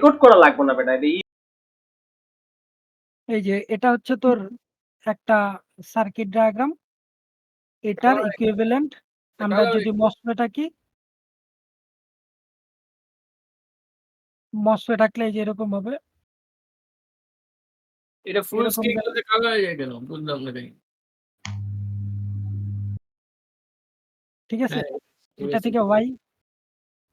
Record করা লাগবে না বেটা। এই যে এটা হচ্ছে তোর একটা সার্কিট ডায়াগ্রাম, এটার ইকুইভ্যালেন্ট আমরা যদি মসফেট আঁকি, মসফেট আঁকলে এই যে এরকম হবে। এটা ফুল এরকম স্ক্রিন গেলে করতে কালো হয়ে যায় কেন? বুঝলাম না তাই। ঠিক আছে? হ্যাঁ, এটা থেকে ওয়াই,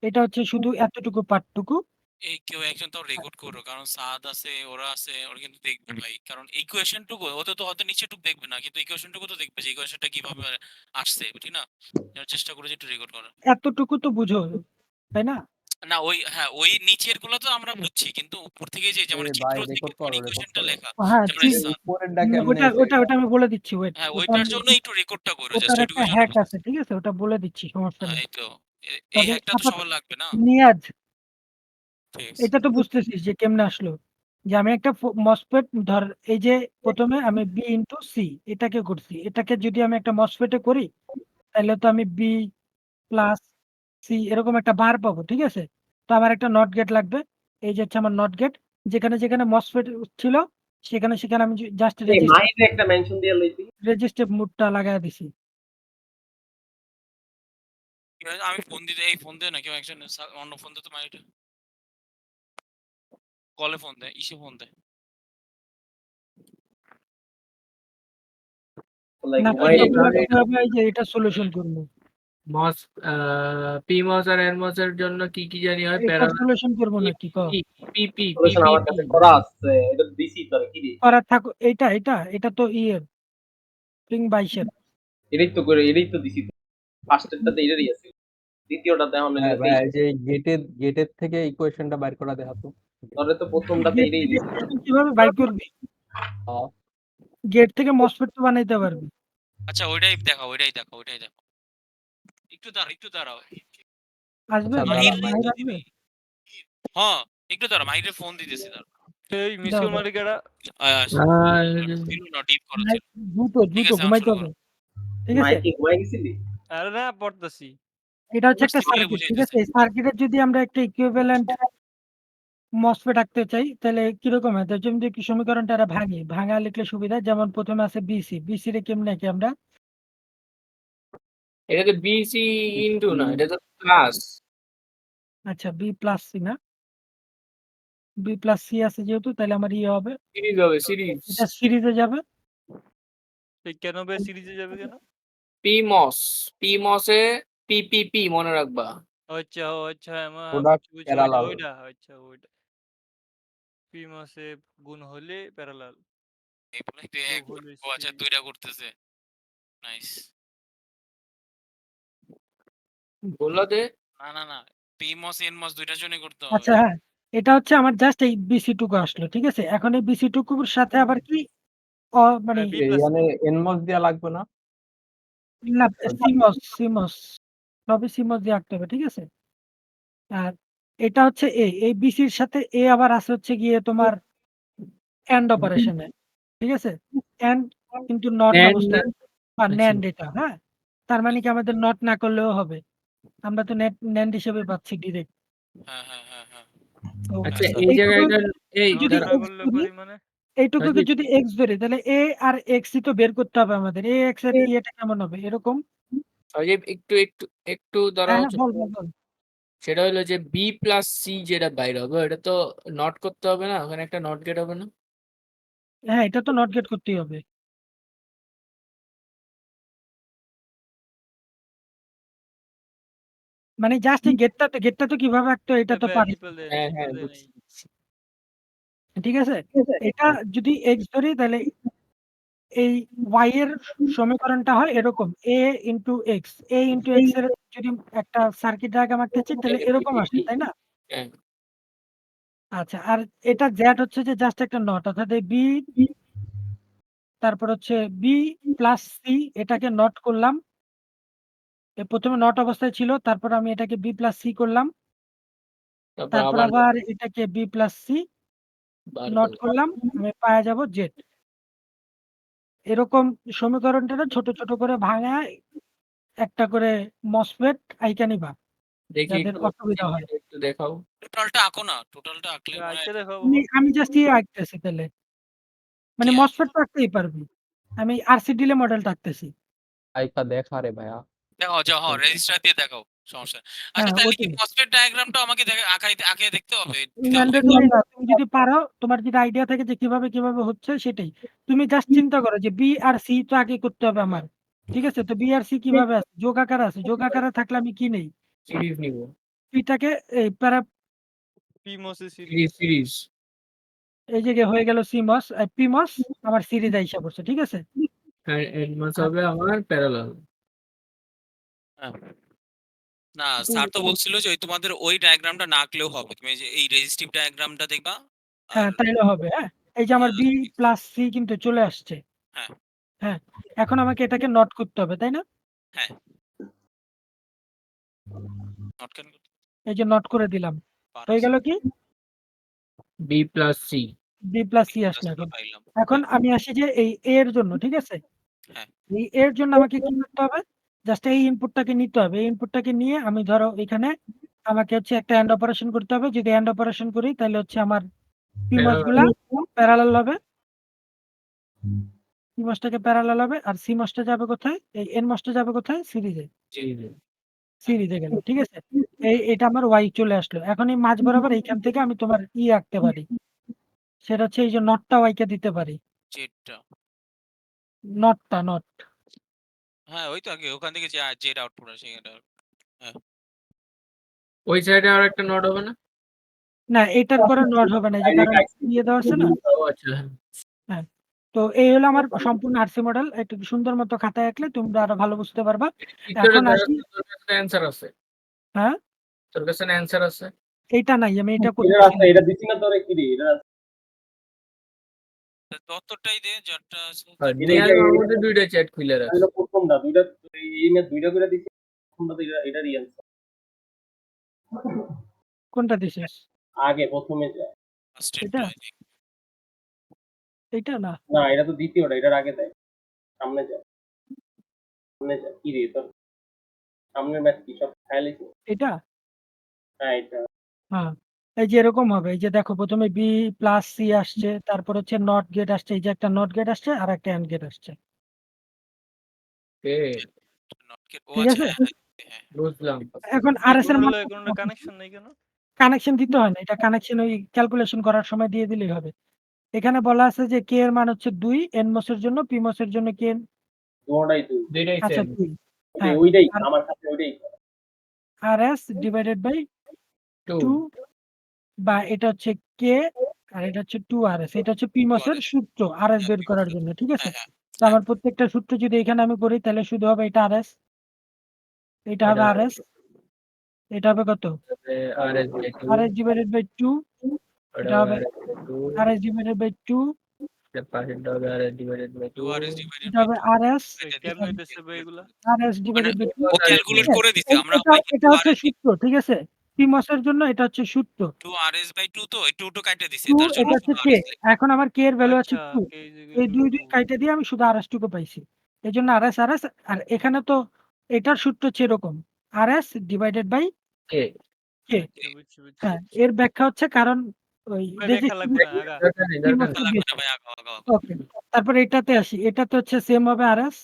এটা হচ্ছে শুধু এতটুকু পার্টটুকু। এই কেউ একজন তো রেকর্ড করো, কারণ সাদ আছে, ওরা আছে, ওরা কিন্তু দেখবে ভাই, কারণ ইকুয়েশন টুকু ওতে তো হয়তো নিচে টুকু দেখবে না, কিন্তু ইকুয়েশন টুকু তো দেখবে যে ইকুয়েশনটা কিভাবে আসছে, ঠিক না? এর চেষ্টা করে যে একটু রেকর্ড করার। এতটুকু তো বুঝো, তাই না? না ওই, হ্যাঁ ওই নিচের গুলো তো আমরা বুঝছি, কিন্তু উপর থেকে যে যেমন চিত্র থেকে কোন ইকুয়েশনটা লেখা, হ্যাঁ, যেমন ঠিক। এই সাদ, ওটা আমি বলে দিচ্ছি, ওয়েট। হ্যাঁ ওইটার জন্য একটু রেকর্ডটা করো, জাস্ট ওটার একটা ওইটুকুর জন্য হ্যাক বলছি। আছে, ঠিক আছে? ওটা বলে দিচ্ছি, সমস্যা হ্যাঁ নেই। এই তো, এই তবে হ্যাকটা তো সবার লাগবে না। নিয়াজ, ঠিক আছে। এটা তো বুঝতেছিস যে কেমনে আসলো, যে আমি একটা মসফেট ধর, এই যে প্রথমে আমি বি ইন্টু সি এটাকে করছি, এটাকে যদি আমি একটা মসফেটে করি তাহলে তো আমি বি প্লাস সি এরকম একটা বার পাবো, ঠিক আছে? তো আমার একটা নট গেট লাগবে। এই যে হচ্ছে আমার নট গেট, যেখানে যেখানে মসফেট ছিল সেখানে সেখানে আমি জাস্ট মাইরে একটা মেনশন দিয়ে লইছি। রেজিস্ট্রেট মোডটা লাগায় দিছি। আমি ফোন দিতে, এই ফোন দেয় না কেউ একজন, অন্য ফোন দিতে মাইটা কলে ফোন দেয়, ইসে ফোন দেয়। না, ভাই এই যে এটা সলিউশন করবো, মস পিমস আর এনমস এর জন্য কি কি জানি হয়? এটা সলিউশন করবো নাকি ক পিপি সলিউশন আমার কাছে করা আছে, এটা দিছি তোরে কি রে? করা থাকো। এটা তো স্প্রিং 22 এটাই তো দিছি। ফার্স্টেরটাতে এটারই আছে। দ্বিতীয়টাতে এখন ভাই এই যে গেটের থেকে ইকুয়েশনটা বাইর করা দেখাতো। তোরে তো প্রথমটাতে এটাই দিছি। কিভাবে বাইর করবি? গেট থেকে মসফেট তো বানাইতে পারবি। আচ্ছা ওইটাই দেখাও, ওইটাই দেখাও, ওইটাই দেখাও। একটু দাঁড়াও। আসবে আচ্ছা, মাহির দাঁড়া, আসবে। হ্যাঁ একটু দাঁড়াও, মাহিরের ফোন দিতেছি দাঁড়াও। এই মিসিউল মালিকেরা ছিল না, ডিপ করা ছিল। ঠিক দ্রুত আছে ঘুমাইতে শুরু হবে, করো। ঠিক আছে? মাইকে ঘুমাই গেছিলি? আরে না পড়তাছি। এটা হচ্ছে একটা বুঝতে পেরে সার্কিট, ঠিক আছে? বুঝাইতেছে। এই সার্কিটের যদি আমরা একটা ইকুইভ্যালেন্ট মসফেট আঁকতে চাই তাহলে কিরকম হয়? তার জন্য কি সমীকরণটা ভাঙা লিখলে সুবিধা। যেমন প্রথমে আছে বিসি রে কেমনে কি আমরা, এটা তো বিসি ইনটু না, এটা তো প্লাস। আচ্ছা বি প্লাস সি না, বি প্লাস সি আছে যেহেতু, তাহলে আমার হবে সিরিজ হবে, সিরিজ। এটা সিরিজে যাবে। এই কেন বে সিরিজে যাবে কেন? পিমসে পিপিপি মনে রাখবা। আচ্ছা আচ্ছা আমার প্রোডাক্ট প্যারালাল। ওইটা আচ্ছা ওইটা পিমসে গুণ হলে প্যারালাল। এই বলে ও আচ্ছা দুইটা করতেছে। নাইস। বললা দে। না পিমস এনমস দুইটার জন্য করতে হবে। আচ্ছা হ্যাঁ, এটা হচ্ছে আমার জাস্ট এই বিসি টুকু আসলো, ঠিক আছে? এখন এই বিসি টুকুর সাথে আবার কি মানে এখানে এনমস দেয়া লাগবে না? না, সিমস সবই সিমস দিয়ে আঁকতে হবে, ঠিক আছে? আর এটা হচ্ছে এই বিসির সাথে আবার আছে হচ্ছে গিয়ে তোমার এন্ড অপারেশনে, ঠিক আছে? এন্ড কিন্তু নট অবস্থায় বা ন্যান্ড এটা, হ্যাঁ? তার মানে কি আমাদের নট না করলেও হবে, আমরা তো ন্যান্ড হিসেবে পাচ্ছি ডিরেক্ট। হ্যাঁ। তো আচ্ছা এই জায়গাটা এই যদি না করলে পারি মানে এইটুকুকে যদি এক্স ধরি তাহলে এ আর এক্স ই তো বের করতে হবে আমাদের। এ এক্স এর ইয়েটা কেমন হবে এরকম? একটু একটু একটু হ্যাঁ দাঁড়াও। হ্যাঁ, বল। সেটা হলো যে বি প্লাস সি যেটা বাইরে হবে এটা তো নট করতে হবে না, ওখানে একটা নট গেট হবে না? হ্যাঁ, এটা তো নট গেট করতেই হবে। মানে জাস্ট এই গেটটা তো কিভাবে আঁকতে হয় এটা তো পারি, হ্যাঁ হ্যাঁ বুঝছি। ঠিক আছে? এটা যদি এক্স ধরি তাহলে এই ওয়াই এর সমীকরণটা হয় এরকম, এ ইন্টু এক্স এর যদি একটা সার্কিট ডায়াগ্রাম আঁকতে চাই তাহলে এরকম আসে, তাই না? হ্যাঁ। আচ্ছা, আর এটা জেড হচ্ছে যে জাস্ট একটা নট, অর্থাৎ এই বি, তারপর হচ্ছে বি প্লাস সি এটাকে নট করলাম। প্রথমে নট অবস্থায় ছিল, তারপর আমি এটাকে বি প্লাস সি করলাম, তারপর আবার এটাকে বি প্লাস সি নট করলাম, আমি পাওয়া যাব জেড। এরকম সমীকরণটা ছোট ছোট করে ভাঙায় একটা করে মসফেট আইকা নিবা। দেখি যাদের একটু অসুবিধা হয়। একটু দেখাও। টোটালটা আঁকো না, টোটালটা আঁকলে মনে হয় আইতে দেখাবো আমি জাস্ট ইয়ে আঁকতেছি তাহলে। মানে কি মসফেট তো আঁকতেই পারবি। আমি আরসি ডিলে মডেলটা আঁকতেছি। আইপা দেখা রে ভাইয়া। দেখাও যাও, রেজিস্টার দিয়ে দেখাও, সমস্যা নেই। আচ্ছা হ্যাঁ, তাহলে কি ওটাই। মসফেট ডায়াগ্রামটা আমাকে আঁকে দেখতে হবে, দিতে হবে? ম্যান্ডেটরি না। তুমি যদি পারো, তোমার যদি আইডিয়া থাকে যে কিভাবে হচ্ছে সেটাই। তুমি জাস্ট চিন্তা করো যে বি আর সি তো আগে করতে হবে আমার। ঠিক আছে? তো বি আর সি কিভাবে আছে? যোগ আকারে আছে। যোগ আকারে থাকলে আমি কি নেই? সিরিজ নিব। পিটাকে এই পিমসে সিরিজ সিরিজ। এই যে হয়ে গেল সিমস, পিমস আমার সিরিজ আইসা পড়ছে। ঠিক আছে? আর এনমাস হবে আমার প্যারালাল। হ্যাঁ। না, স্যার তো বলছিল যে ওই তোমাদের ওই ডায়াগ্রামটা না আঁকলেও হবে, তুমি এই যে এই রেজিস্টিভ ডায়াগ্রামটা দেখবা। আর হ্যাঁ, তাইলে হবে। হ্যাঁ, এই যে আমার বি প্লাস সি কিন্তু চলে আসছে। হ্যাঁ হ্যাঁ, এখন আমাকে এটাকে নট করতে হবে, তাই না? হ্যাঁ, নট কেন করতে এই যে নট করে দিলাম। পারো? হয়ে গেল কি? B plus C. B plus C আসলো এখন। পাইলাম। এখন আমি আসি যে এই এ এর জন্য। ঠিক আছে? হ্যাঁ। এই এর জন্য আমাকে কি করতে হবে? জাস্ট এই ইনপুটটাকে নিতে হবে। এই ইনপুটটাকে নিয়ে আমি ধরো এখানে আমাকে হচ্ছে একটা এন্ড অপারেশন করতে হবে। যদি এন্ড অপারেশন করি তাহলে হচ্ছে আমার পিমস গুলা প্যারালাল হবে। পিমসটাকে প্যারালাল হবে আর সিমসটা যাবে কোথায়? এই এনমসটা যাবে কোথায়? সিরিজে। সিরিজে গেল। ঠিক আছে? এটা আমার ওয়াই চলে আসলো। এখন এই মাঝ বরাবর এইখান থেকে আমি তোমার আঁকতে পারি। সেটা হচ্ছে এই যে নটটা ওয়াইকে দিতে পারি। জেডটা। নট। হ্যাঁ ওই তো আগে ওখান থেকে যে জেড আউটপুট আসে এটা। ওই সাইডে আর একটা নোড হবে না? না, এটার পরে নট হবে না। এই যে কারণ দেওয়া আছে না? ও আচ্ছা। হ্যাঁ। তো এই হলো আমার সম্পূর্ণ আরসি মডেল। একটু সুন্দর মতো খাতায় আঁকলে তোমরা আরো ভালো বুঝতে পারবা। এখন আসি। তোর কাছে অ্যানসার আছে? হ্যাঁ? তোর কাছে অ্যানসার আছে? এইটা নাই। আমি এটা এটা করতেছি রাস্তা না। এটা দিছি না তোরে কি রে এটা তত্ত্বটাই দে যেটা আছে। আর এটা- নিয়াজ এটা- মাহমুদের দুইটা চ্যাট খুলে রাখছে। এটা প্রথমটা দুইটা এই না দুইটা করে দিছি প্রথমটা তো এটারই answer। কোনটা দিছিস? আগে প্রথমে যা এটা? এইটা না। না এটা তো দ্বিতীয়টা এটার আগে দেয় সামনে যা কি রে তোর সামনের ম্যাচ কি সব খেয়ালিস এটা? হ্যাঁ এটা হ্যাঁ। এই যে এরকম হবে। এই যে দেখো প্রথমে বি প্লাস সি আসছে, তারপর হচ্ছে নট গেট আসছে, এই যে একটা নট গেট আসছে আর একটা এন্ড গেট আসছে। কে ঠিক আছে? বুঝলাম। এখন আরএস এর কোনটা কোনটা কানেকশন নাই কেন? কানেকশন দিতে হয় না। এটা কানেকশন ওই ক্যালকুলেশন করার সময় দিয়ে দিলেই হবে। এখানে বলা আছে যে কে এর মান হচ্ছে 2, এনমস এর জন্য, পিমস এর জন্য কে দুটোটাই তুই দুইটাই আচ্ছা সেম। 2। হ্যাঁ। ওইটাই আমার কাছে ওইটাই আরএস ডিভাইডেড বাই 2 2 বা এটা হচ্ছে কে আর এটা হচ্ছে 2 আরএস। এটা হচ্ছে পিমস এর সূত্র আরএস বের করার জন্য। ঠিক আছে? তো আমার প্রত্যেকটা সূত্র যদি এখানে আমি করি তাহলে শুধু হবে এটা আরএস, এটা হবে আরএস, এটা হবে কত? RS by 2 RS divided by 2, এটা হবে টু আরএস ডিভাইডেড বাই 2, এর পাশেরটা হবে আরএস ডিভাইডেড বাই 2 এটা হবে আরএস, কেমনে হইতেছে ভাই এগুলা? RS divided by 2। ও ক্যালকুলেট করে দিছে আমরা এটা হচ্ছে সূত্র। ঠিক আছে? পিমস এর জন্য এটা হচ্ছে সূত্র। 2 RS বাই 2 তো এই 2 টো কাটে দিছে 2 তার জন্য এটা হচ্ছে কে। এখন আমার কে এর ভ্যালু আছে আচ্ছা 2। এই যে এই 2 কাইটে দিয়ে আমি শুধু আরএস টুকু পাইছি। এজন্য আরএস আর এখানে তো এটার সূত্র হচ্ছে এরকম। আরএস ডিভাইডেড বাই কে কে। বুঝছি। হ্যাঁ, এর ব্যাখ্যা হচ্ছে কারণ ওই ব্যাখ্যা লাগবে না, আগা। দরকার নেই দরকার নেই। লাগবে না ভাই আগা ওকে। তারপর এটাতে আসি। এটাতে হচ্ছে সেম হবে আরএস।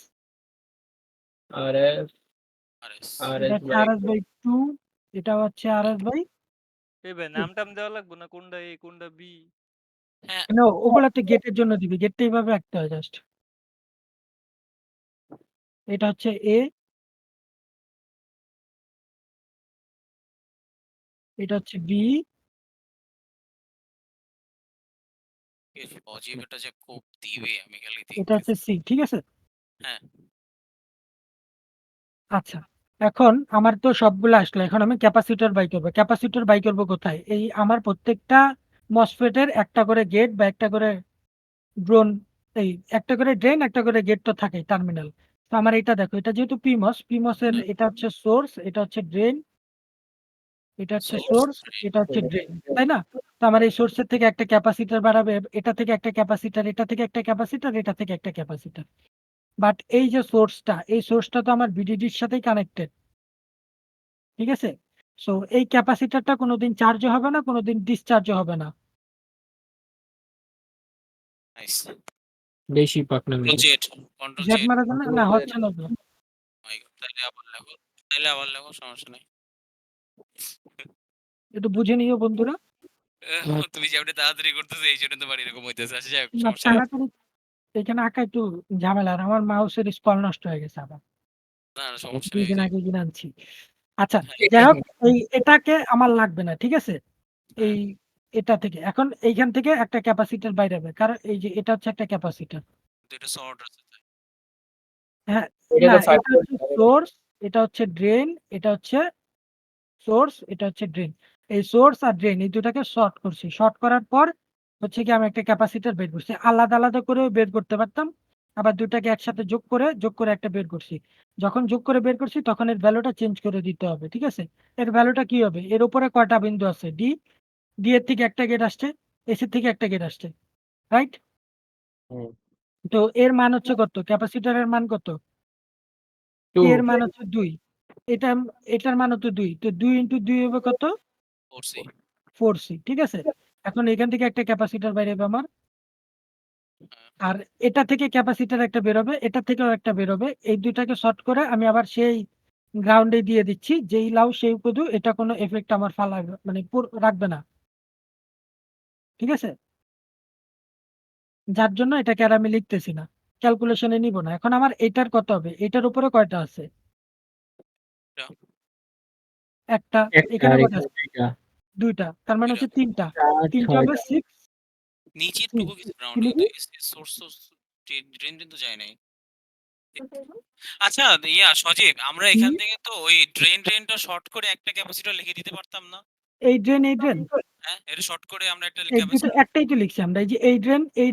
আরএস RS এটা হচ্ছে আরএস বাই 2, এটা হচ্ছে আরএস বাই এই ভাই নাম-টাম দেওয়া লাগবে না, কোনটা এ কোনটা বি? হ্যাঁ না, ওগুলা তো গেটের জন্য দিবি। গেটটা এইভাবে আঁকতে হয় জাস্ট। এটা হচ্ছে এ, এটা হচ্ছে বি, অজীব এটা যে খুব দিবে আমি খালি এটা হচ্ছে সি। ঠিক আছে? হ্যাঁ আচ্ছা। এখন আমার তো সবগুলো আসলো। এখন আমি ক্যাপাসিটর বাই করব। ক্যাপাসিটর বাই করব কোথায়? এই আমার প্রত্যেকটা মসফেটের একটা করে গেট বা একটা করে ড্রোন, এই একটা করে ড্রেন, একটা করে গেট তো থাকেই টার্মিনাল। তো আমার এটা দেখো, এটা যেহেতু পিমস এর এটা হচ্ছে সোর্স, এটা হচ্ছে ড্রেন, এটা হচ্ছে সোর্স, এটা হচ্ছে ড্রেন, তাই না? তো আমার এই সোর্সের থেকে একটা ক্যাপাসিটর বাড়াবে, এটা থেকে একটা ক্যাপাসিটর, এটা থেকে একটা ক্যাপাসিটর, এটা থেকে একটা ক্যাপাসিটর। বাট এই যে সোর্সটা, এই সোর্সটা তো আমার ভিডিডির সাথেই কানেক্টেড। ঠিক আছে? সো এই ক্যাপাসিটরটা কোনোদিন চার্জও হবে না, কোনোদিন ডিসচার্জও হবে না। নাইস। বেশি পাকনামি control Z, control Z Z. মারা যাবে না? Control না, Z। হচ্ছে না তো। তাইলে আবার লেখো, তাইলে আবার লেখো, সমস্যা নাই। একটু বুঝে নিও বন্ধুরা। তুমি যেমনি তাড়াতাড়ি করতেছো এই জন্য তোমার এরকম হইতেছে। আচ্ছা যাই হোক, না, সমস্যা নাই। তাড়াতাড়ি এখানে আঁকা একটু ঝামেলার। আমার মাউসের স্কল নষ্ট হয়ে গেছে আবার। না না, সমস্যা ২ নেই দিন যে। আগে কিনে আনছি। আচ্ছা, হ্যাঁ, যাই হোক, এটাকে আমার লাগবে না, ঠিক আছে? হ্যাঁ, এই এটা থেকে এখন এইখান থেকে একটা ক্যাপাসিটর বাইরে হবে, কারণ এই যে এটা হচ্ছে একটা ক্যাপাসিটর। কিন্তু এটা শর্ট আছে তাই। হ্যাঁ, এটা না, তো 5 এটা হচ্ছে সোর্স, এটা হচ্ছে ড্রেন, এটা হচ্ছে সোর্স, এটা হচ্ছে ড্রেন। এই সোর্স আর ড্রেন এই দুটাকে শর্ট করছি। শর্ট করার পর হচ্ছে কি আমি একটা ক্যাপাসিটর বের করছি। আলাদা আলাদা করেও বের করতে পারতাম, আবার দুটাকে একসাথে যোগ করে একটা বের করছি। যখন যোগ করে বের করছি তখন এর ভ্যালুটা চেঞ্জ করে দিতে হবে, ঠিক আছে? এর ভ্যালুটা কি হবে? এর উপরে কয়টা বিন্দু আছে? ডি, ডি এর থেকে একটা গেট আসছে, এস এর থেকে একটা গেট আসছে, রাইট? হুম। তো এর মান হচ্ছে কত? ক্যাপাসিটরের মান কত? 2 এর মান হচ্ছে 2। এটা এটার মান হচ্ছে 2। তো 2 ইনটু 2 হবে কত? করছি। 4C, ঠিক আছে? এখন এখান থেকে একটা ক্যাপাসিটর বাইরে হবে আমার। আর এটা থেকে ক্যাপাসিটর একটা বেরোবে, এটা থেকেও একটা বেরোবে। এই ২ টাকে শর্ট করে আমি আবার সেই গ্রাউন্ডে দিয়ে দিচ্ছি। যেই লাউ সেই কদু, এটা কোনো ইফেক্ট আমার মানে রাখবে না। ঠিক আছে? যার জন্য এটাকে আর আমি লিখতেছি না। ক্যালকুলেশনে নিব না। এখন আমার এটার কত হবে? এটার উপরে কয়টা আছে? এটা, ১ টা। একটা এখানে আর কয়টা এখানে আছে? 2টা ২ টা। তার মানে 2টা। হচ্ছে ৩ টা। 4 ৩ টা 6 হবে টা 6। নিচের হুম, টুকু কিছু কি রাউন্ডিং তো লিখি? সোর্স তো ড্রেন কিন্তু যায় নাই। আচ্ছা ইয়া সজীব, আমরা হুম, এখান থেকে তো ওই ড্রেনটা শর্ট করে একটা ক্যাপাসিটর লিখে দিতে পারতাম না? এই ড্রেন, এই ড্রেন। হ্যাঁ, এটা শর্ট করে আমরা একটা এই ২ টা ক্যাপাসিটর। একটাই তো লিখছি আমরা। এই যে এই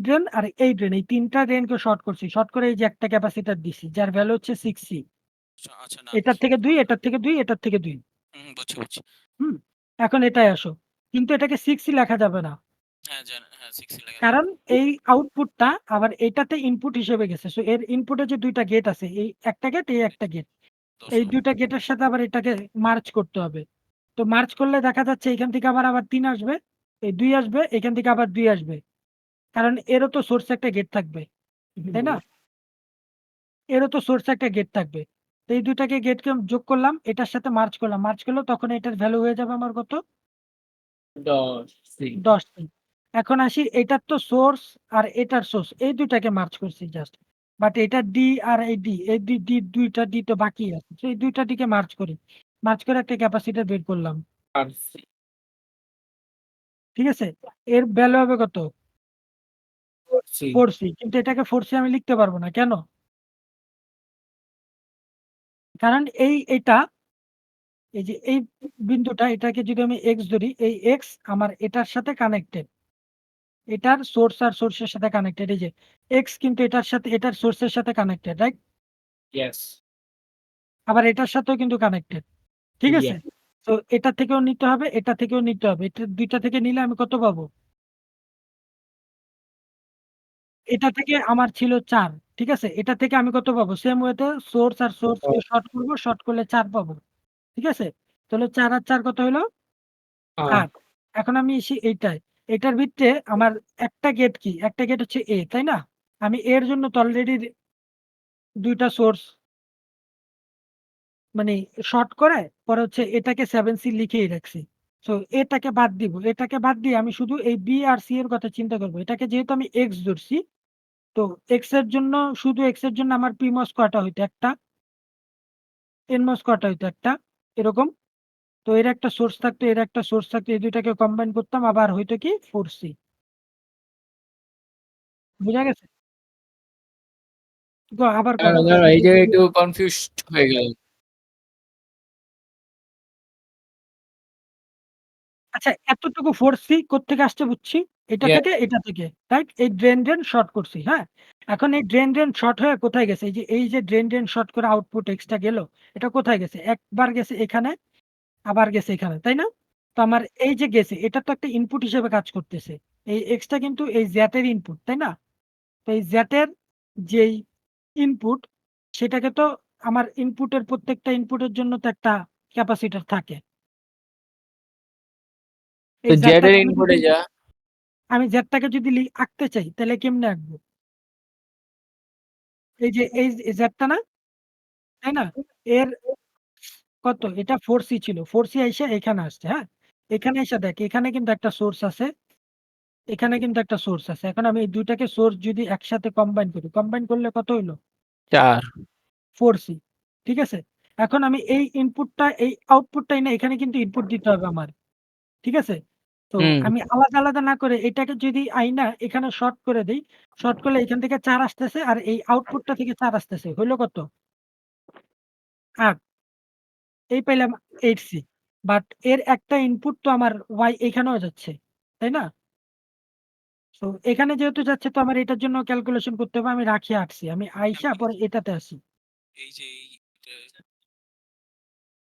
ড্রেন আর এই ড্রেন, এই ৩ টা ড্রেনকে শর্ট করছি। শর্ট করে এই যে একটা ক্যাপাসিটর দিছি, যার ভ্যালু হচ্ছে 6C। আচ্ছা না, এটার থেকে ২, এটার থেকে ২, এটার থেকে ২। বুঝছি বুঝছি। হুম? এখন এটায় আসো। কিন্তু এটাকে 6C লেখা যাবে না। হ্যাঁ জান, হ্যাঁ 6 লেখা যাবে। কারণ এই আউটপুটটা আবার এটাতে ইনপুট হিসেবে গেছে। সো এর ইনপুটে যে ২ টা গেট আছে, এই একটা গেট, এই একটা গেট। এই 10 ২ টা গেটের সাথে আবার এটাকে মার্জ করতে হবে। তো মার্জ করলে দেখা যাচ্ছে এখান থেকে আবার ৩ আসবে, এই ২ আসবে, এখান থেকে আবার ২ আসবে। কারণ এরও তো সোর্সে একটা গেট থাকবে, তাই না? এরও তো সোর্সে একটা গেট থাকবে। তো এই ২ টাকে গেটকে যোগ করলাম, এটার সাথে মার্জ করলাম। মার্জ করলে তখন এটার ভ্যালু হয়ে যাবে আমার কত? 10 10C। এখন আসি, এটার তো সোর্স আর এটার সোর্স, এই ২ টাকে মার্জ করছি জাস্ট। বাট এটা ডি আর এই ডি, এই ২ টা ডি তো বাকি আছে। সো এই ২ টা ডিকে মার্জ করি। মার্জ করে একটা ক্যাপাসিটর বের করলাম। পারছি ঠিক আছে? এর ভ্যালু হবে কত? করছি 4C। কিন্তু এটাকে 4C আমি লিখতে পারব না। কেন? কারণ এটা এই যে এই বিন্দুটা, এটাকে যদি আমি x ধরি, এই x আমার এটার সাথে কানেক্টেড। এটার সোর্স আর সোর্সের সাথে কানেক্টেড। এই যে x কিন্তু এটার সাথে, এটার সোর্সের সাথে কানেক্টেড, রাইট? ইয়েস আবার এটার সাথেও কিন্তু কানেক্টেড। ঠিক আছে? ইয়েস তো এটা থেকেও নিতে হবে, এটা থেকেও নিতে হবে। এটা ২ টা থেকে নিলে আমি কত পাবো? এটা থেকে আমার ছিল ৪। ঠিক আছে? এটা থেকে আমি কত পাবো? সেম ওয়েতে সোর্স আর সোর্সকে শর্ট করব, শর্ট করলে ৪ পাবো। ঠিক আছে? তাহলে ৪ আর ৪ কত হইলো? ৮। এখন আমি আসি এইটায়। এটার ভিতরে আমার একটা গেট কি? একটা গেট হচ্ছে A, তাই না? আমি A এর জন্য তো অলরেডি ২ টা সোর্স মানে শর্ট করে পরে হচ্ছে এটাকে 7C লিখেই রাখছি। সো এটাকে বাদ দিব। এটাকে বাদ দিয়ে আমি শুধু এই B আর C এর কথা চিন্তা করব। এটাকে যেহেতু আমি X ধরছি, তো X এর জন্য, শুধু X এর জন্য আমার PMOS কয়টা হইতো? ১ টা। NMOS কয়টা হইতো? ১ টা। এরকম। তো এর একটা সোর্স থাকতো, এর একটা সোর্স থাকতো। এই ২ টাকে কম্বাইন করতাম, আবার হইতো কি 4C। বুঝা গেছে? আবার দাঁড়াও করো। দাঁড়াও এই জায়গায় একটু কনফিউজড হয়ে গেল আচ্ছা, এতটুকু 4C কোত্থেকে আসছে বুঝছি। এটা ইয়ে থেকে, এটা থেকে, রাইট? এই ড্রেন শর্ট করছি, হ্যাঁ? এখন এই ড্রেন শর্ট হয়ে কোথায় গেছে? এই যে ড্রেন শর্ট করে আউটপুট এক্সটা গেল, এটা কোথায় গেছে? একবার গেছে এখানে, আবার গেছে এখানে, তাই না? তো আমার এই যে গেছে, এটা তো একটা ইনপুট হিসেবে কাজ করতেছে। এই এক্সটা কিন্তু এই জ্যাট এর ইনপুট, তাই না? তো এই জ্যাট এর যেই ইনপুট, সেটাকে তো আমার ইনপুটের প্রত্যেকটা ইনপুটের জন্য তো একটা ক্যাপাসিটর থাকে। তো এই জেড এর জেডটাকে আমি ইনপুটে যদি যা। আমি জেডটাকে যদি আঁকতে চাই তাহলে কেমনে আঁকবো? এই যে এই জেডটা না? তাই না? এর কত? এটা 4C ছিল। 4C আইসা এখানে আসছে, হ্যাঁ? এখানে আইসা দেখ এখানে কিন্তু একটা সোর্স আছে, এখানে কিন্তু একটা সোর্স আছে। এখন আমি এই ২ টাকে সোর্স যদি একসাথে কম্বাইন করি, কম্বাইন করলে কত হইল? 4। 4C ঠিক আছে? এখন আমি এই ইনপুটটা এই আউটপুটটাই না এখানে কিন্তু ইনপুট দিতে হবে আমার। ঠিক আছে? তো হুম। আমি আলাদা, আলাদা না করে এটাকে যদি আইনা এখানে শর্ট করে দেই, শর্ট করলে এখান থেকে ৪ আসতেছে আর এই আউটপুটটা থেকে ৪ আসতেছে। হইল কত? ৮ এই পাইলাম 8C বাট এর একটা ইনপুট তো আমার Y এখানেও যাচ্ছে। তাই না? সো এখানে যেহেতু যাচ্ছে তো আমার এটার জন্য ক্যালকুলেশন করতে হবে। আমি রাখি 8C আমি আইসা পরে এটাতে আসি। এই যে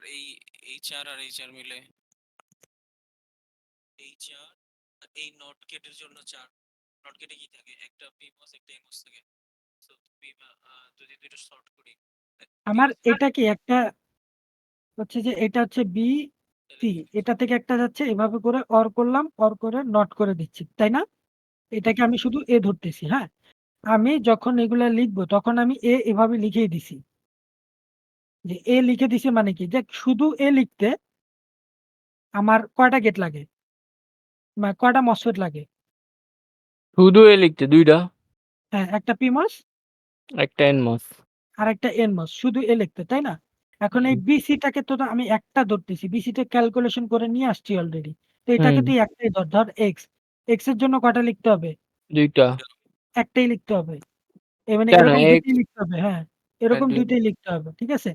এই HR আর HR মিলে HR আর এই নট গেটের জন্য 4 নট গেটে কি থাকে? একটা PMOS একটা NMOS থাকে। সো তুমি যদি দুইটা শর্ট করি আমার এটা কি একটা হচ্ছে যে এটা হচ্ছে B, C এটা থেকে একটা যাচ্ছে এভাবে করে OR করলাম, OR করে নট করে দিচ্ছি। তাই না? এটাকে আমি শুধু A ধরতেছি, হ্যাঁ? আমি যখন এগুলা লিখবো তখন আমি A এভাবে লিখেই দিছি। যে A লিখে দিছি মানে কি? যে শুধু A লিখতে আমার কয়টা গেট লাগে? কয়টা MOSFET লাগে? শুধু এ লিখতে ২ টা, হ্যাঁ, একটা PMOS একটা এনমস। আরেকটা NMOS শুধু A লিখতে, তাই না? এখন এই হুম। BC টাকে তো আমি একটা ধরতেছি। BC টা ক্যালকুলেশন করে নিয়ে আসছি অলরেডি। তো এটাকে হুম। তুই একটাই ধর, ধর X। X এর জন্য কয়টা লিখতে হবে? ২ টা। একটাই লিখতে হবে। মানে কেন এরকম ২ এক্স? টাই লিখতে হবে, হ্যাঁ। হ্যাঁ, এরকম ২ ২ টাই লিখতে হবে। ঠিক আছে?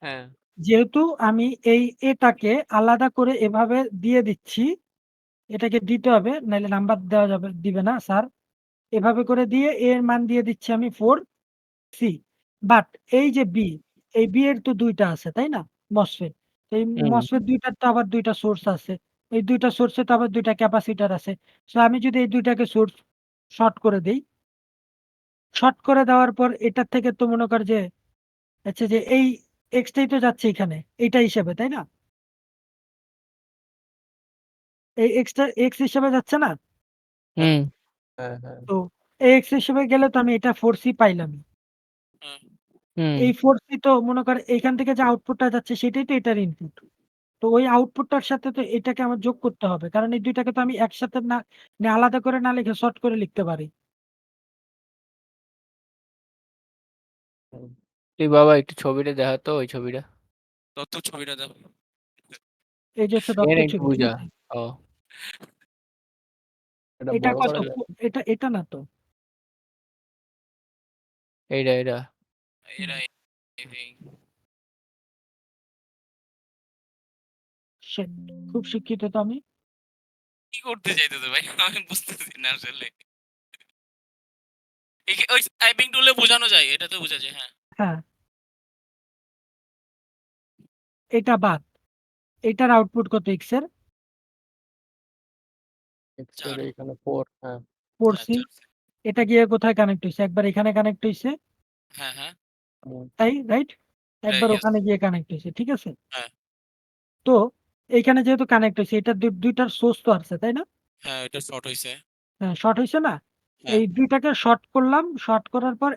হ্যাঁ। যেহেতু আমি এই এটাকে আলাদা করে এভাবে দিয়ে দিচ্ছি, এটাকে দিতে হবে নাইলে নাম্বার দেওয়া দিবে না স্যার। এভাবে করে দিয়ে A এর মান দিয়ে দিচ্ছি আমি 4C বাট এই যে B, এই B এর তো ২ টা আছে, তাই না? MOSFET। এই হুম। MOSFET ২ টার তো আবার ২ টা সোর্স আছে। এই ২ টা সোর্সে তো আবার ২ টা ক্যাপাসিটর আছে। সো আমি যদি এই ২ টাকে সোর্স শর্ট করে দেই, শর্ট করে দেওয়ার পর এটার থেকে তো মনে কর যে আচ্ছা যে এই X টাই তো যাচ্ছে এখানে, এইটা হিসেবে, তাই না? এই X টা X হিসেবে যাচ্ছে না? হুম। হ্যাঁ, হ্যাঁ। তো এই X হিসেবে গেলে তো আমি এটা 4C পাইলামই। হুম। এই 4C তো মনে কর এইখান থেকে যে আউটপুটটা যাচ্ছে সেটাই তো এটার ইনপুট। তো ওই আউটপুটটার সাথে তো এটাকে আমার যোগ করতে হবে। কারণ এই ২ টাকে তো আমি একসাথে না আলাদা করে না লিখে শর্ট করে লিখতে পারি। হুম। তুই বাবা একটু ছবিটা দেখা তো ওই ছবিটা। তত ছবিটা দাও। এই যে হচ্ছে এর দত্তের একটু ছবি, ঠিক বুঝা। আছে? ও। এটা এটা বড় কত? করে দেখ। এটা না তো। এইটা। এরা শিট! খুব শিক্ষিত তো আমি। কি করতে চাইতেছে ভাই? আমি বুঝতেছি না আসলে। ওই টাইপিং টুলে বোঝানো যায়, এটাতে বোঝা যায়, হ্যাঁ। হ্যাঁ, এটা বাদ। এটার আউটপুট কত X এর? X এর 4 এখানে 4 হ্যাঁ। 4C 4 এটা গিয়ে কোথায় কানেক্ট হইছে? একবার এখানে কানেক্ট হইছে, হ্যাঁ, হ্যাঁ। হুম। তাই রাইট? একবার ইয়েস। ওখানে গিয়ে কানেক্ট হইছে, ঠিক আছে? হ্যাঁ, তো এইখানে যেহেতু কানেক্ট হইছে এটা ২ টার সোর্স তো আছে, তাই না? হ্যাঁ, এটা শর্ট হইছে। হ্যাঁ, শর্ট হইছে না? হ্যাঁ, এই ২ টাকে শর্ট করলাম। শর্ট করার পর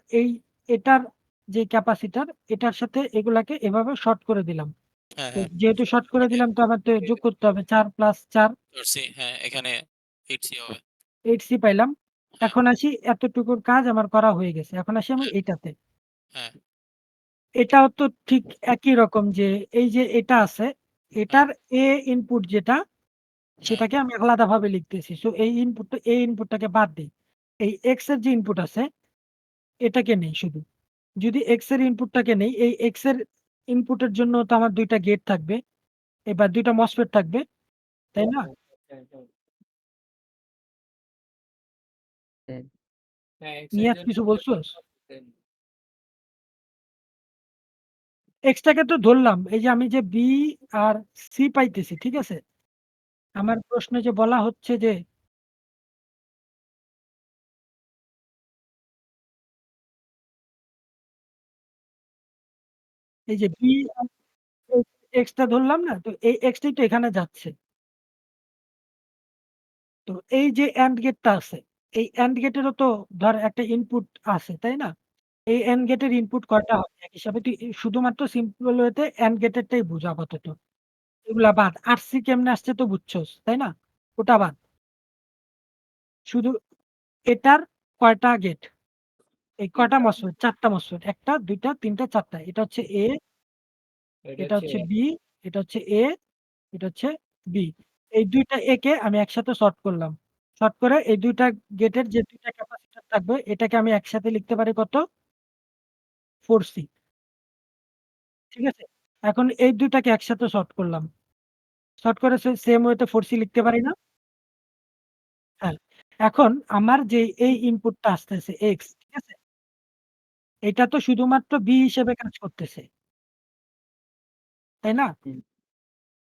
এটার যে ক্যাপাসিটর এটার সাথে এগুলাকে এভাবে শর্ট করে দিলাম। হ্যাঁ, তো হ্যাঁ। যেহেতু শর্ট করে দিলাম তো আমার তো যোগ করতে হবে ৪ + ৪ করছি, হ্যাঁ, এখানে 8C হবে। 8C পাইলাম। হ্যাঁ, এখন আসি এতটুকুর কাজ আমার করা হয়ে গেছে। এখন আসি আমি এইটাতে। হ্যাঁ, এটাও তো ঠিক একই রকম যে এই যে এটা আছে, হ্যাঁ, এটার A ইনপুট যেটা হ্যাঁ, সেটাকে আমি আলাদাভাবে লিখতেছি। সো এই ইনপুটটাকে বাদ দেই। এই X এর যে ইনপুট আছে এটাকে নেই শুধু। যদি X এর ইনপুটটাকে নেই, এই X এর ইনপুটের জন্য তো আমার ২ টা গেট থাকবে। এবার ২ টা MOSFET থাকবে, তাই না? হুম, হুম, হুম। হ্যাঁ, এক্স এর নিয়াজ জন্য কিছু বলছোস? X টাকে তো ধরলাম। এই যে আমি যে B আর C পাইতেছি, ঠিক আছে? আমার প্রশ্নে যে বলা হচ্ছে যে এই যে B আর X টা ধরলাম না? তো এই X টাই তো এখানে যাচ্ছে। তো এই যে AND গেটটা আছে, এই AND গেটেরও তো ধর একটা ইনপুট আছে, তাই না? এই AND গেটের ইনপুট কয়টা হবে? এক হিসাবে তুই শুধুমাত্র সিম্পল ওয়েতে AND গেটেরটাই বুঝ আপাতত। এগুলা বাদ। RC কেমনে আসছে তো বুঝছস, তাই না? ওটা বাদ। শুধু এটার কয়টা গেট? এই কয়টা MOSFET? ৪ টা MOSFET। ১ টা, ২ টা, ৩ টা, ৪ টা। এটা হচ্ছে A, এটা হচ্ছে B, এটা হচ্ছে A, এটা হচ্ছে B। এই ২ টা A কে আমি একসাথে শর্ট করলাম। শর্ট করে এই ২ টা গেটের যে ২ টা ক্যাপাসিটর থাকবে এটাকে আমি একসাথে লিখতে পারি কত? 4C। ঠিক আছে? এখন এই ২ টাকে একসাথে শর্ট করলাম। শর্ট করে সেম ওয়েতে 4C লিখতে পারি না? হ্যাঁ। এখন আমার যে এই ইনপুটটা আসতেছে X, ঠিক আছে? এটা তো শুধুমাত্র B হিসেবে কাজ করতেছে। তাই না? হুম।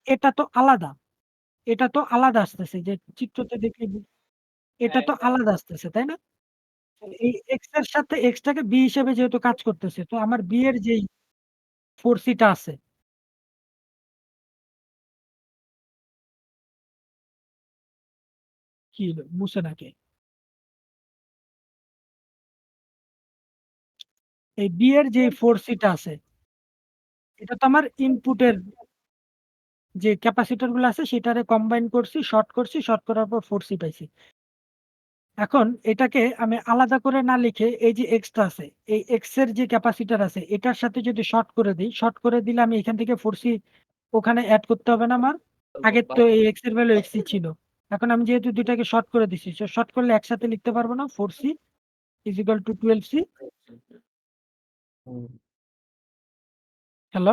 এটা তো আলাদা। এটা তো আলাদা আসতেছে যে চিত্রতে দেখলে এটা তো আলাদা আসতেছে, তাই না? তো এই X এর সাথে X টাকে B হিসেবে যেহেতু কাজ করতেছে, তো আমার B এর যেই 4C টা আছে কি হলো? মুছে নাকি? এই B এর যে 4C টা আছে, এটা তো আমার ইনপুটের যে ক্যাপাসিটর গুলো আছে সেটারে কম্বাইন করছি, শর্ট করার পর 4C পাইছি। এখন এটাকে আমি আলাদা করে না লিখে এই যে X টা আছে, এই X এর যে ক্যাপাসিটর আছে এটার সাথে যদি শর্ট করে দেই, শর্ট করে দিলে আমি এখান থেকে 4C ওখানে এড করতে হবে না আমার? আগের তো এই X এর ভ্যালু X ই ছিল। এখন আমি যেহেতু ২ টাকে শর্ট করে দিছি, শর্ট করলে একসাথে লিখতে পারবো না? 4C = 12C। হুম। হ্যালো?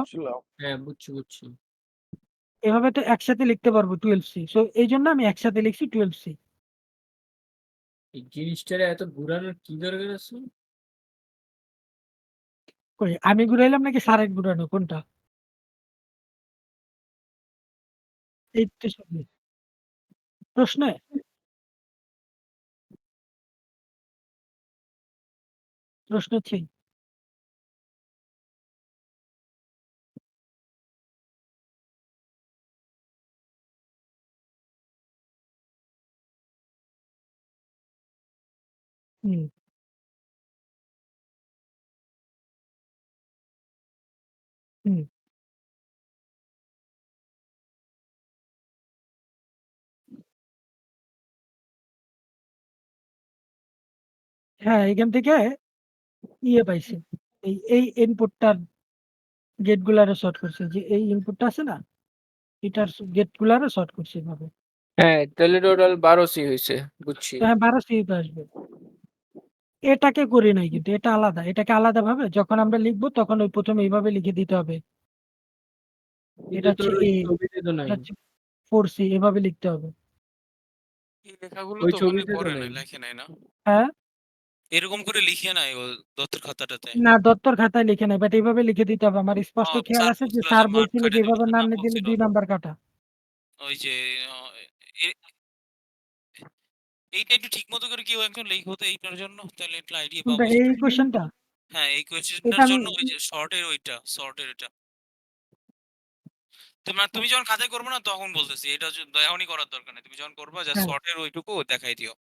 হ্যাঁ, বুঝছি। এভাবে তো একসাথে লিখতে পারবো 12C। সো এইজন্য আমি একসাথে লিখছি 12C। এই জিনিসটারে এত ঘুরানোর কি দরকার আছে? কই আমি ঘুরাইলাম নাকি স্যারের ঘুরানো কোনটা? এই তো সবই। প্রশ্নে? প্রশ্ন 6। হুম। হুম। হ্যাঁ, এখান থেকে ইয়ে পাইছি। এই ইনপুটটার গেট গুলারে শর্ট করছি। যে এই ইনপুটটা আছে না? এটার গেট গুলারে শর্ট করছি এভাবে। হ্যাঁ, তাহলে টোটাল ১২C হইছে। বুঝছি। তো হ্যাঁ, 12C তো আসবে। এটাকে করি নাই কিন্তু এটা আলাদা। এটাকে আলাদাভাবে যখন আমরা লিখব তখন ওই ১ম এইভাবে লিখে দিতে হবে। এটা কিন্তু হচ্ছে তোর ওই A, ছবিতে তো নাই। এটা হচ্ছে 4C এভাবে লিখতে হবে। এই লেখাগুলো ওই তো ওখানে ছবিতে তো করে নাই। নাই, লেখে নাই না? হ্যাঁ? এরকম করে লিখে নাই ও দত্তের খাতাটাতে। না দত্তর খাতায় লিখে নাই। বাট এভাবে লিখে দিতে হবে। আমার স্পষ্ট খেয়াল স্যার আছে যে বলছিল স্যার যে মার্ক বলছিল যে কাটে এভাবে দিতে না না দিলে বলছিল। ২ নাম্বার কাটা। ওই যে এ- এইটা একটু ঠিক মতো করে কেউ একজন লিখো তো এইটার জন্য, তাহলে একটু আইডিয়া কোনটা পাবো যে এই কোয়েশ্চেনটা? হ্যাঁ এই এটা কোয়েশ্চেনটার আমি জন্য ওই যে শর্টের ওইটা তুমি যখন খাতায় করবে না তখন বলতেছি, এটা এখনই করার দরকার নেই, তুমি যখন করবা জাস্ট হ্যাঁ। শর্টের ওইটুকু দেখাই দিও।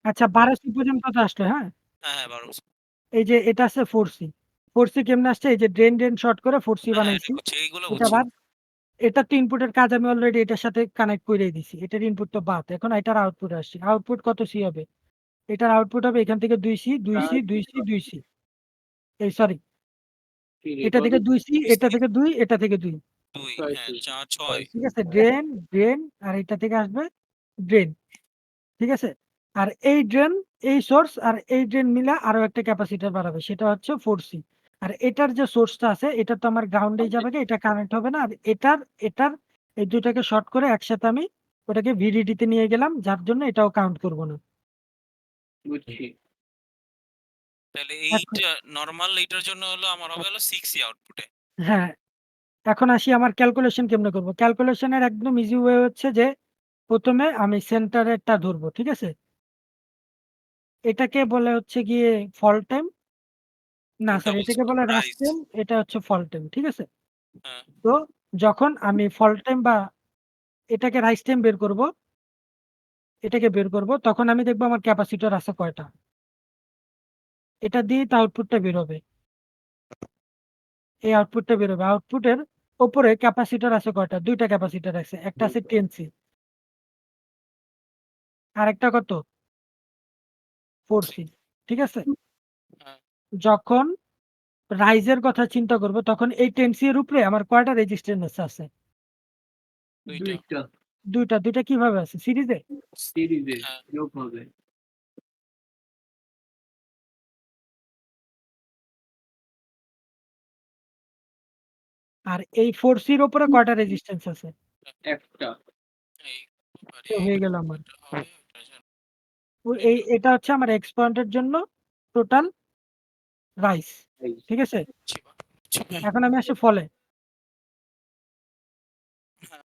আচ্ছা 12C পর্যন্ত তো আসলো, হ্যাঁ? হ্যাঁ হ্যাঁ 12। এই যে এটা আছে 4C। 4C কেমনে আসছে? এই যে ড্রেন শর্ট করে 4C হ্যাঁ হ্যাঁ এটা বানাইছি। বুঝছি, এইগুলো এটা বুঝছি। বাদ। এটার তো ইনপুটের কাজ আমি অলরেডি এটার সাথে কানেক্ট কইরাই দিছি। এটার ইনপুট তো বাদ। এখন এটার আউটপুট আসছে। আউটপুট কত C হবে? এটার আউটপুট হবে এখান থেকে 2C, 2C, 2C, 2C। এই সরি। এটা থেকে 2C, এটা থেকে 2, এটা থেকে 2। 2 হ্যাঁ ৬C। 4 6। ঠিক আছে? ড্রেন আর এটা থেকে আসবে ড্রেন। ঠিক আছে? আর এই ড্রেন, এই সোর্স আর এই ড্রেন মিলে আরো একটা ক্যাপাসিটর বাড়াবে। সেটা হচ্ছে 4C। আর এটার যে সোর্সটা আছে এটা তো আমার গ্রাউন্ডেই যাবে গে, এটা কানেক্ট হবে না। আর এটার এই ২ টাকে শর্ট করে একসাথে আমি ওটাকে VDD তে নিয়ে গেলাম। যার জন্য এটাও কাউন্ট করব না। বুঝছি। তাহলে এখন এইটা নরমাল এইটার জন্য হলো আমার হবে হলো 6 আউটপুটে। হ্যাঁ, এখন আসি আমার ক্যালকুলেশন কেমনে করব। ক্যালকুলেশনের একদম ইজি ওয়ে হচ্ছে যে ১ম এ আমি সেন্টারেরটা ধরবো। ঠিক আছে? এটাকে বলে হচ্ছে গিয়ে ফল্ট টাইম। না কোনটা স্যার বলছো? এটাকে বলে রাস্ট রাইস। টাইম, এটা হচ্ছে ফল্ট টাইম। ঠিক আছে? হ্যাঁ তো যখন আমি ফল্ট টাইম বা এটাকে রাইস টাইম বের করব, এটাকে বের করব, তখন আমি দেখবো আমার ক্যাপাসিটর আছে কয়টা। এটা দিয়ে তো আউটপুটটা বের হবে। এই আউটপুটটা বের হবে। আউটপুটের উপরে ক্যাপাসিটর আছে কয়টা? 2টা ক্যাপাসিটর আছে। একটা আছে 10C, আরেকটা কত? 4C। ঠিক আছে? হ্যাঁ। যখন রাইজের কথা চিন্তা করব, তখন এই 10C এর উপরে আমার কয়টা রেজিস্ট্যান্স আছে? দুইটা। 2টা কিভাবে আছে? সিরিজে? হ্যাঁ। আর এই 4C এর উপরে কয়টা রেজিস্ট্যান্স আছে? এই বাড়ি তো হয়ে গেল আমার। এটা হবে, এটা যে- এটা হচ্ছে আমার এক্সপয়েন্টের জন্য টোটাল রাইস। ঠিক আছে? Chiba, Chiba. এখন আমি আসি ফলে। হ্যাঁ।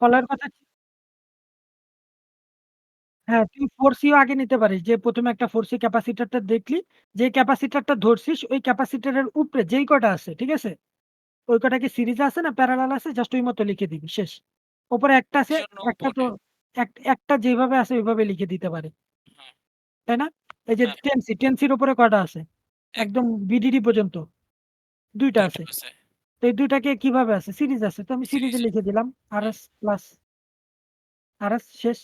ফলের কথা, হ্যাঁ, তুই 4C ও আগে নিতে পারিস। যে প্রথমে একটা 4C ক্যাপাসিটরটা দেখলি, যে ক্যাপাসিটরটা ধরছিস ওই ক্যাপাসিটরের উপরে যেই কটা আছে, ঠিক আছে? ওই কটা কি সিরিজে আছে না প্যারালাল আছে, জাস্ট ওই মতো লিখে দিবি, শেষ। উপরে একটা আছে, জন্য একটা তো উপরে। একটা যেভাবে আছে ওইভাবে লিখে দিতে পারে। হ্যাঁ। তাই না? এই যে হ্যাঁ। 10C এর উপরে কয়টা আছে? এক- একদম বিডিডি পর্যন্ত 2টা আছে। দুইটা আছে। তো এই 2টাকে কিভাবে আছে? সিরিজ আছে। তো আমি সিরিজে সিরিজে। লিখে দিলাম RS প্লাস RS, শেষ।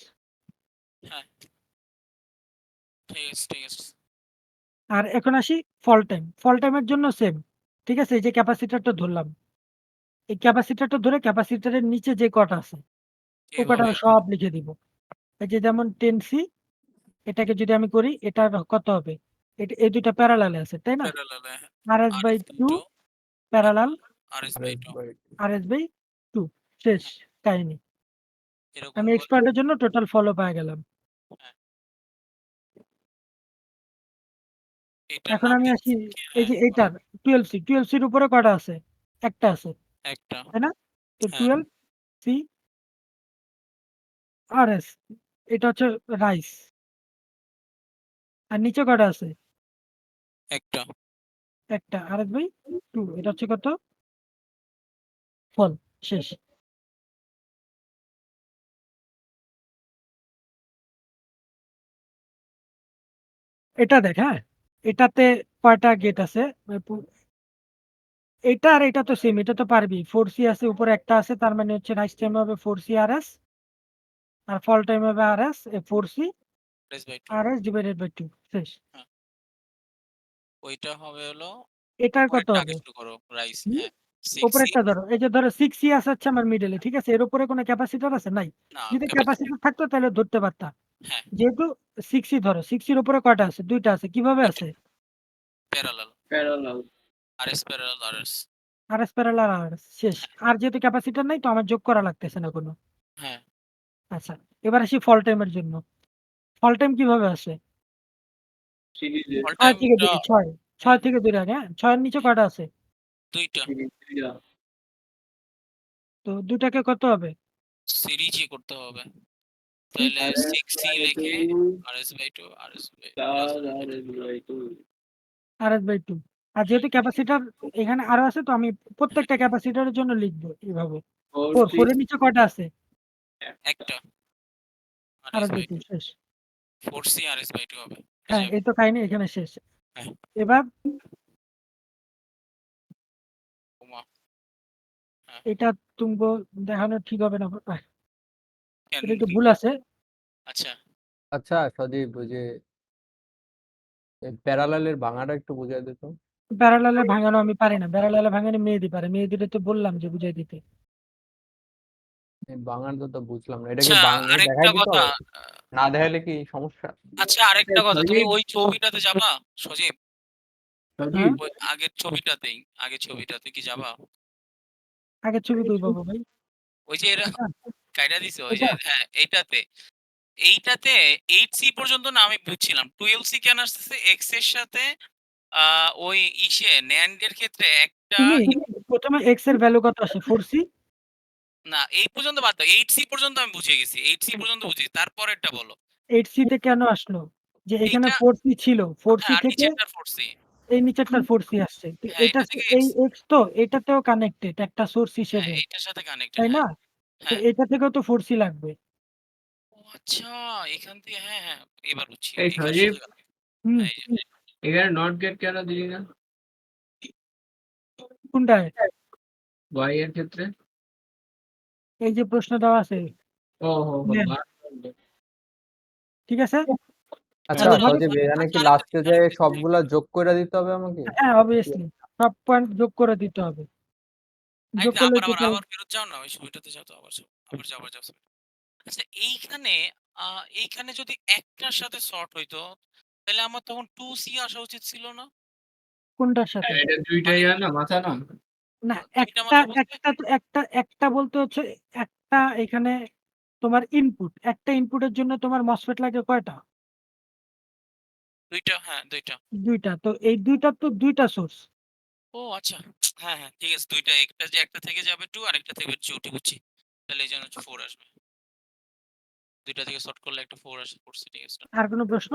হ্যাঁ। ঠিক আছে, ঠিক আছে। আর এখন আসি ফল টাইম। ফল টাইমের জন্য সেম। ঠিক আছে? এই যে ক্যাপাসিটরটা ধরলাম। এই ক্যাপাসিটরটা ধরে ক্যাপাসিটরের নিচে যে কটা আছে ও কটা এভাবে আমি সব লিখে দিব। এই যে যেমন 10C, এটাকে যদি আমি করি এটার কত হবে? এই 2টা প্যারালালে আছে, তাই না? Parallel. RS by RS 2 2 parallel RS by 2 RS by 2, শেষ কাহিনী। এরকম আমি করে। এক্সপার্টের জন্য টোটাল ফলো পেয়ে গেলাম। হ্যাঁ। এটা এখন না আমি আসি এই হ্যাঁ, যে এইটার 12C এর উপরে কটা আছে? একটা আছে, একটা। তাই না? তো হ্যাঁ। 12C RS, এটা হচ্ছে রাইস। আর নিচে কটা আছে? একটা। একটা, RS বাই 2, এটা হচ্ছে কত? ফল, শেষ। এটা দেখ, হ্যাঁ, এটাতে কয়টা গেট আছে? এটা আর এটা তো সেম, এটা তো পারবি। 4C আছে, উপরে একটা আছে, তার মানে হচ্ছে রাইস টাইম হবে 4C RS, আর ফল টাইম হবে RS 4C RS by 2। RS divided by 2, শেষ। ওইটা হবে হলো এটার কত পরেরটা আগে হবে? শুরু করো। রাইস। হুম? হ্যাঁ। 6C। উপরেরটা ধরো, এই যে ধরো 6C আছে হচ্ছে আমার মিডলে, ঠিক আছে? এর উপরে কোনো ক্যাপাসিটর আছে? নাই। না, যদি ক্যাপাসিটর। ক্যাপাসিটর থাকতো তাহলে ধরতে পারতাম। হ্যাঁ। যেহেতু 6C ধরো, 6C এর উপরে কয়টা আছে? 2টা আছে। কিভাবে আছে? Parallel. RS parallel RS। RS parallel RS, শেষ। আর যেহেতু ক্যাপাসিটর নাই তো আমার যোগ করা লাগতেছে না কোনো। হ্যাঁ। আচ্ছা, এবার আসি ফল টাইমের জন্য। ফল টাইম কিভাবে আসে? অল 6 থেকে টাইমটা 2, 6 থেকে 2 আগে, হ্যাঁ? 6 এর নিচে কয়টা আছে? দুইটা। তো 2টাকে কত হবে? সিরিজই করতে হবে। তাহলে 6C লিখে RS by 2 RS by RS by 2। আর যেহেতু ক্যাপাসিটর এখানে আরো আছে তো আমি প্রত্যেকটা ক্যাপাসিটরের জন্য লিখবো এইভাবে। 4 এর নিচে কয়টা আছে? একটা। RS RS বাই বাই 2, শেষ। 4C RS বাই 2 হবে। হ্যাঁ, এই তো কাহিনী এখানে শেষ। হ্যাঁ। এবার ওমা, এটা তুমকো দেখানো ঠিক হবে না। কেন এটা একটু কি? ভুল আছে। আচ্ছা। আচ্ছা সজীব, ওই যে প্যারালালের ভাঙাটা একটু বুঝাই দিত। প্যারালালে ভাঙানো আমি পারি না। প্যারালালে ভাঙানো মেহেদি পারে। মেহেদিরে তো বললাম যে বুঝাই দিতে। এই ভাঙাটা তো বুঝলাম না, এটা কি আচ্ছা, আরেকটা দেখাই দিতে কথা। হবে? না দেখাইলে কি সমস্যা? আচ্ছা, আরেকটা কথা, তুমি ওই ছবিটাতে যাবা সজীব? হ্যাঁ? ওই আগের ছবিটাতে কি যাবা? আগের ছবি কই পাবো ভাই? ওই যে এরা এটা? কাইটা দিছে ওই যে, এটা? হ্যাঁ, এইটাতে 8C পর্যন্ত না আমি বুঝছিলাম, 12C কেন আসতেছে এক্স এর সাথে? ওই NAND এর ক্ষেত্রে একটা তুমি প্রথমে x এর ভ্যালু কত আসে? 4C? না, এই পর্যন্ত বাদ দাও, 8C পর্যন্ত আমি বুঝে গেছি, 8C পর্যন্ত বুঝি, তারপরেরটা বলো। 8C তে কেন আসলো? যে এখানে এইটা 4C ছিল। 4C হ্যাঁ, আর থেকে নিচেরটার 4C। এই নিচেরটার 4C আসছে। তো হ্যাঁ, এটা এটা থেকে এই x তো এটাতেও কানেক্টেড একটা সোর্স হ্যাঁ, হিসেবে, এইটার সাথে কানেক্টেড। তাই না? হ্যাঁ। তো হ্যাঁ। এটা থেকেও তো 4C লাগবে। আচ্ছা, এখান থেকে হ্যাঁ, হ্যাঁ, এবার বুঝছি। এই এখানে সজীব, সাথে হুম, এই যে এখানে নট গেট কেন দিলি না কোনটায়? ওয়াই এর ক্ষেত্রে? এই যে প্রশ্ন দেওয়া আছে। ও হো হো নেন, ঠিক আছে? আচ্ছা আচ্ছা, সজীব, এখানে কি লাস্টে যে সবগুলা যোগ করে দিতে হবে আমাকে? হ্যাঁ, অবভিয়াসলি সব পয়েন্ট যোগ করে দিতে হবে। যোগ করলে যেটা আবার ফেরত যাও না, ওই সময়টাতে যাও তো, আবার যাও, আবার যাও। আচ্ছা, এইখানে যদি একটার সাথে সর্ট হইতো, তাহলে আমার তখন 2C আসা উচিত ছিল না? কোনটার সাথে? এটা দুইটাই মানে না মাথা না। না, দুইটা মাথা বলতে একটা বলতে হচ্ছে একটা এখানে তোমার ইনপুট। একটা ইনপুটের জন্য তোমার মসফেট লাগে কয়টা? 2টা, হ্যাঁ 2টা। ২টা। তো এই ২টার তো ২টা সোর্স। ও আচ্ছা, হ্যাঁ, হ্যাঁ, ঠিক আছে। 2টা, একটা থেকে যাবে 2, আরেকটা থেকে 2, ঠিক বুঝছি। তাহলে এই জন্য 4 আসবে। 2টা থেকে সর্ট করলে একটা 4 আসে, করছি, ঠিক আছে। আর কোনো প্রশ্ন?